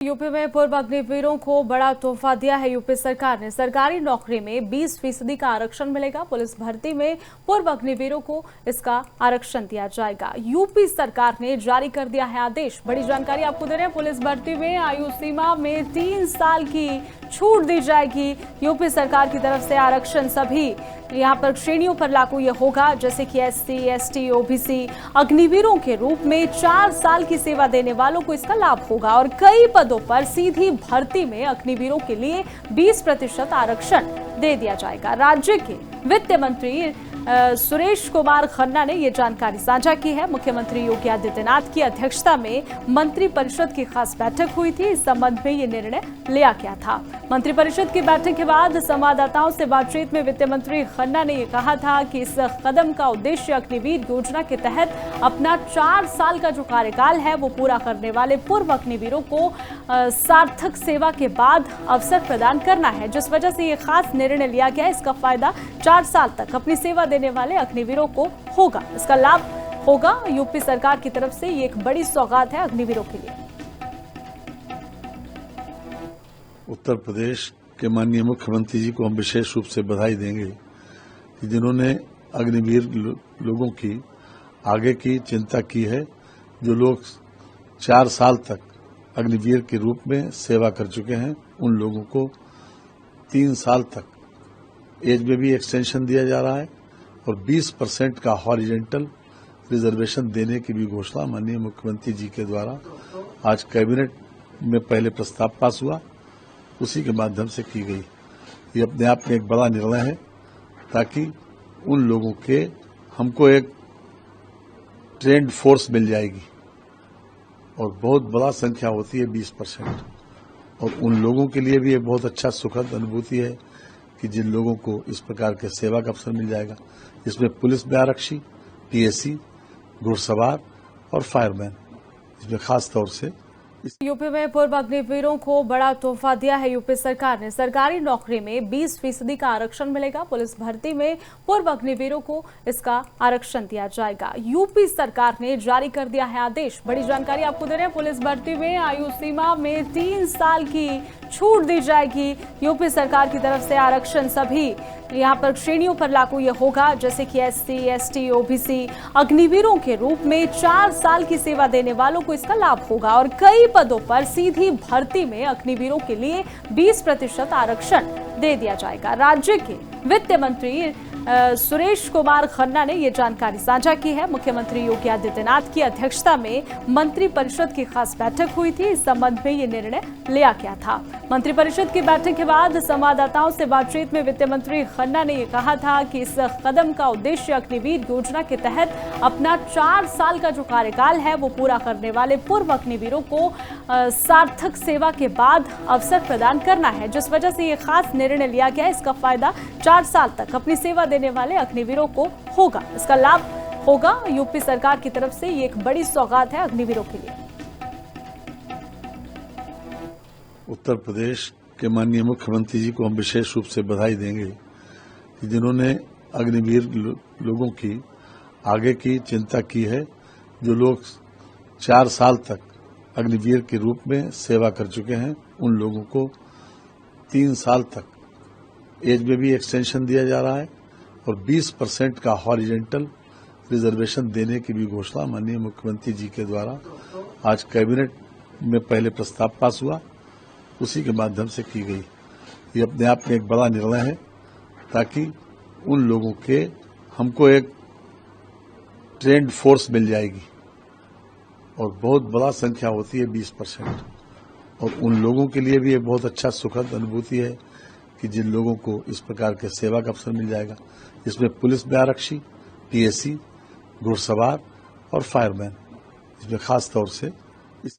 UP में पूर्व अग्निवीरों को बड़ा तोहफा दिया है यूपी सरकार ने। सरकारी नौकरी में 20% का आरक्षण मिलेगा। पुलिस भर्ती में पूर्व अग्निवीरों को इसका आरक्षण दिया जाएगा। यूपी सरकार ने जारी कर दिया है आदेश। बड़ी जानकारी आपको दे रहे हैं। पुलिस भर्ती में आयु सीमा में 3 साल की छूट दी जाएगी। यूपी सरकार की तरफ से आरक्षण सभी यहाँ पर श्रेणियों पर लागू ये होगा, जैसे कि SC, ST, OBC अग्निवीरों के रूप में 4 साल की सेवा देने वालों को इसका लाभ होगा और कई पदों पर सीधी भर्ती में अग्निवीरों के लिए 20% आरक्षण दे दिया जाएगा। राज्य के वित्त मंत्री सुरेश कुमार खन्ना ने ये जानकारी साझा की है। मुख्यमंत्री योगी आदित्यनाथ की अध्यक्षता में मंत्रिपरिषद की खास बैठक हुई थी। इस संबंध में ये निर्णय लिया गया था। मंत्रिपरिषद की बैठक के बाद संवाददाताओं से बातचीत में वित्त मंत्री खन्ना ने ये कहा था कि इस कदम का उद्देश्य अग्निवीर योजना के तहत अपना 4 साल का जो कार्यकाल है वो पूरा करने वाले पूर्व अग्निवीरों को सार्थक सेवा के बाद अवसर प्रदान करना है, जिस वजह से ये खास निर्णय लिया गया। इसका फायदा 4 साल तक अपनी सेवा देने वाले अग्निवीरों को होगा। इसका लाभ होगा। यूपी सरकार की तरफ से ये एक बड़ी सौगात है अग्निवीरों के लिए। उत्तर प्रदेश के माननीय मुख्यमंत्री जी को हम विशेष रूप से बधाई देंगे कि जिन्होंने अग्निवीर लोगों की आगे की चिंता की है। जो लोग 4 साल तक अग्निवीर के रूप में सेवा कर चुके हैं, उन लोगों को 3 साल तक एज में भी एक्सटेंशन दिया जा रहा है और 20% का हॉरिजेंटल रिजर्वेशन देने की भी घोषणा माननीय मुख्यमंत्री जी के द्वारा आज कैबिनेट में पहले प्रस्ताव पास हुआ, उसी के माध्यम से की गई। ये अपने आप में एक बड़ा निर्णय है, ताकि उन लोगों के हमको एक ट्रेंड फोर्स मिल जाएगी और बहुत बड़ा संख्या होती है 20%, और उन लोगों के लिए भी एक बहुत अच्छा सुखद अनुभूति है कि जिन लोगों को इस प्रकार के सेवा का अवसर मिल जाएगा। इसमें पुलिस में आरक्षी, PSC, घुड़सवार और फायरमैन, इसमें खास तौर से यूपी में पूर्व अग्निवीरों को बड़ा तोहफा दिया है यूपी सरकार ने। सरकारी नौकरी में 20% का आरक्षण मिलेगा। पुलिस भर्ती में पूर्व अग्निवीरों को इसका आरक्षण दिया जाएगा। यूपी सरकार ने जारी कर दिया है आदेश। बड़ी जानकारी आपको दे रहे हैं। पुलिस भर्ती में आयु सीमा में 3 साल की छूट दी जाएगी। यूपी सरकार की तरफ से आरक्षण सभी यहाँ पर श्रेणियों पर लागू ये होगा, जैसे कि SC, ST, OBC अग्निवीरों के रूप में 4 साल की सेवा देने वालों को इसका लाभ होगा और कई पदों पर सीधी भर्ती में अग्निवीरों के लिए 20% आरक्षण दे दिया जाएगा। राज्य के वित्त मंत्री सुरेश कुमार खन्ना ने ये जानकारी साझा की है। मुख्यमंत्री योगी आदित्यनाथ की अध्यक्षता में मंत्रिपरिषद की खास बैठक हुई थी। इस संबंध में ये निर्णय लिया गया था। मंत्रिपरिषद की बैठक के बाद संवाददाताओं से बातचीत में वित्त मंत्री खन्ना ने ये कहा था कि इस कदम का उद्देश्य अग्निवीर योजना के तहत अपना 4 साल का जो कार्यकाल है वो पूरा करने वाले पूर्व अग्निवीरों को सार्थक सेवा के बाद अवसर प्रदान करना है, जिस वजह से ये खास निर्णय लिया गया। इसका फायदा 4 साल तक अपनी सेवा देने वाले अग्निवीरों को होगा। इसका लाभ होगा। यूपी सरकार की तरफ से ये एक बड़ी सौगात है अग्निवीरों के लिए। उत्तर प्रदेश के माननीय मुख्यमंत्री जी को हम विशेष रूप से बधाई देंगे कि जिन्होंने अग्निवीर लोगों की आगे की चिंता की है। जो लोग 4 साल तक अग्निवीर के रूप में सेवा कर चुके हैं, उन लोगों को 3 साल तक एज में भी एक्सटेंशन दिया जा रहा है और 20% का हॉरिजेंटल रिजर्वेशन देने की भी घोषणा माननीय मुख्यमंत्री जी के द्वारा आज कैबिनेट में पहले प्रस्ताव पास हुआ, उसी के माध्यम से की गई। ये अपने आप में एक बड़ा निर्णय है, ताकि उन लोगों के हमको एक ट्रेंड फोर्स मिल जाएगी और बहुत बड़ा संख्या होती है 20%, और उन लोगों के लिए भी एक बहुत अच्छा सुखद अनुभूति है कि जिन लोगों को इस प्रकार के सेवा का अवसर मिल जाएगा। इसमें पुलिस में आरक्षी, PSC, घुड़सवार और फायरमैन, इसमें खास तौर से